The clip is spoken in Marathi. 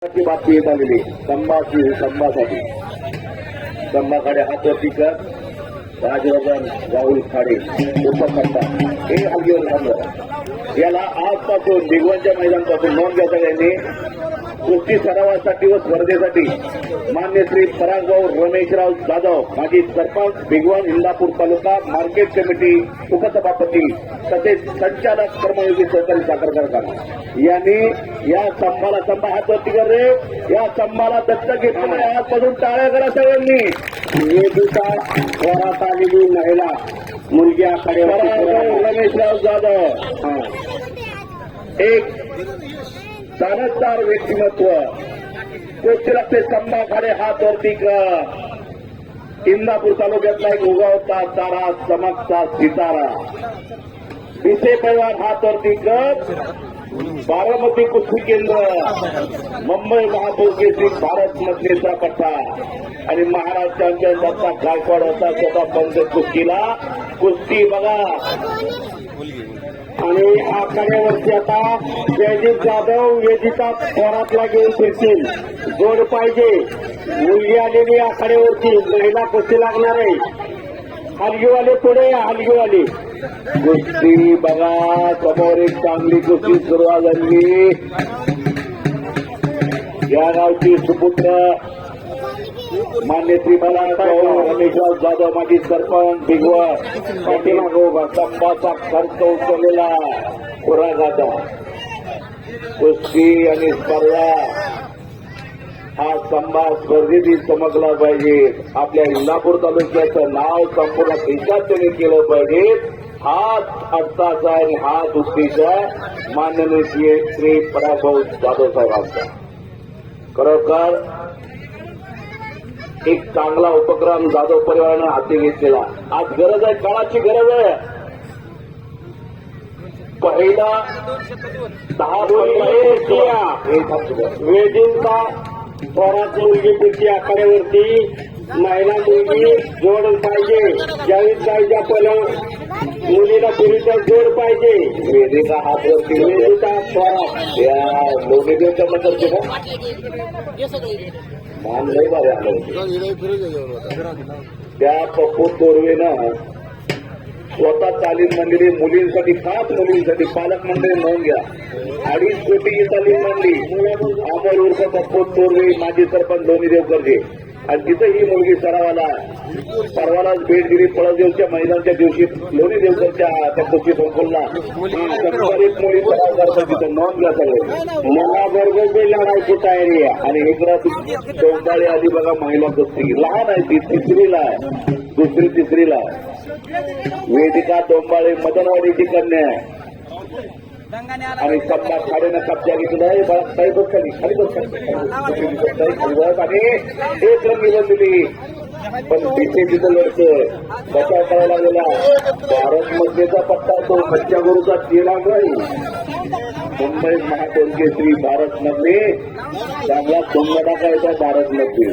ची बातमी येत आलेली संभासाठी संभाकडे हातवरती कर राजवर्धन राहुल खाडे उपसत्ता हे हल्लीवर झालं। याला आजपासून भिगवणच्या मैदानापासून नोंद घ्या सगळ्यांनी। कुस्ती सरावासाठी व स्पर्धेसाठी मान्य श्री परागभाऊ रमेशराव जाधव माजी सरपंच भिगवण इंदापूर तालुका मार्केट कमिटी उपसभापती तसेच संचालक कर्मयोगी सहकारी साखर कारखाना यांनी या संभाला हातवरती कर रे या संभाला दत्तक घेतल्यामुळे आजपासून टाळ्या करा सगळ्यांनी। वेदिका वरात आलेली महिला मुलगी आखाडे रमेशराव जाधव एक दानतदार व्यक्तिमत्व कुस्तीरत्ने संभाखाडे हातवरती कर। इंदापूर तालुक्यातला एक उगवता तारा चमकता सितारा विषय पैलवान हातवरती कर। बारामती कुस्ती केंद्र मुंबई महापौर केसरी भारत मधलेचा पट्टा आणि महाराष्ट्राच्या दत्ता गायकवाड होता स्वतः बंद कुस्तीला कुस्ती बघा। आणि आखाड्यावरती आता जयदीप जाधव वेदिका पोरातला घेऊन फिरतील। जोड पाहिजे मुलगी आलेली आखाड्यावरती महिला कुस्ती लागणार आहे। हलगीवाले पुढे हलगीवाले कुस्ती बघा समोर एक चांगली कुस्ती सुरुवात झाली। या गावची सुपुत्र मान्य श्री रमेशराव जाधव माजी सरपंच भिगवण पाठीमागोबा संभाचा खर्च उचललेला पुरागादा कुस्ती आणि स्पर्धा हा संभा स्पर्धेतही चमकला पाहिजे। आपल्या इंदापूर तालुक्याचं नाव संपूर्ण देशात त्यांनी केलं पाहिजे। हाच अर्थाचा आणि हाच उद्देश माननीय श्री परागभाऊ जाधव साहेबांचा। खरोखर एक चांगला उपक्रम जाधव परिवारानं हाती घेतलेला। आज गरज आहे, काळाची गरज आहे। पहिला 10 वेदिका पोरात मुलगी पुढची आखाड्यावरती महिला मुलगी जोड पाहिजे। ज्यावेळी जायच्या पहिलं मुलीला पुरीचा जोड पाहिजे। वेदिका हातवरती वेदिका पोरात या लोणीदेवच्या म्हणतात मान लय बारे आलं। त्या पप्पू तोरवेनं स्वतः तालीम मंडळी मुलींसाठी खास मुलींसाठी पालक मंडळी नोंद घ्या 2.5 कोटी तालीम मंडळी अमर उर्फ पप्पू तोरवे माजी सरपंच लोणी देवकरचे आणि तिथं ही मुलगी सरावाला परवालाच भेट दिली। पळसदेवच्या मैदानाच्या दिवशी लोणी देवकरच्या त्या कुस्ती संकुलला एक मुली सराव करतात तिथं नोंद घ्या सगळे। मला बरोबर लढायची तयारी आहे। आणि इकडं डोंबाळे आधी बघा महिला कुस्ती लहान आहे ती तिसरीला आहे दुसरी तिसरीला आहे। वेदिका डोंबाळे मदनवाडीची कन्या आहे आणि संभा खाडेनं कब्जा घेतलाय। बाळासाहेब खाली खाली आणि एक रंगी बनलेली पण बीजेपीचं लढतोय बचाव करायला गेला। भारत मधलेचा पट्टा तो मच्छा गुरुचा तिला नाही। मुंबई महापौर केसरी भारत मधले चांगला सोंगडा टाकायचा भारत मध्ये।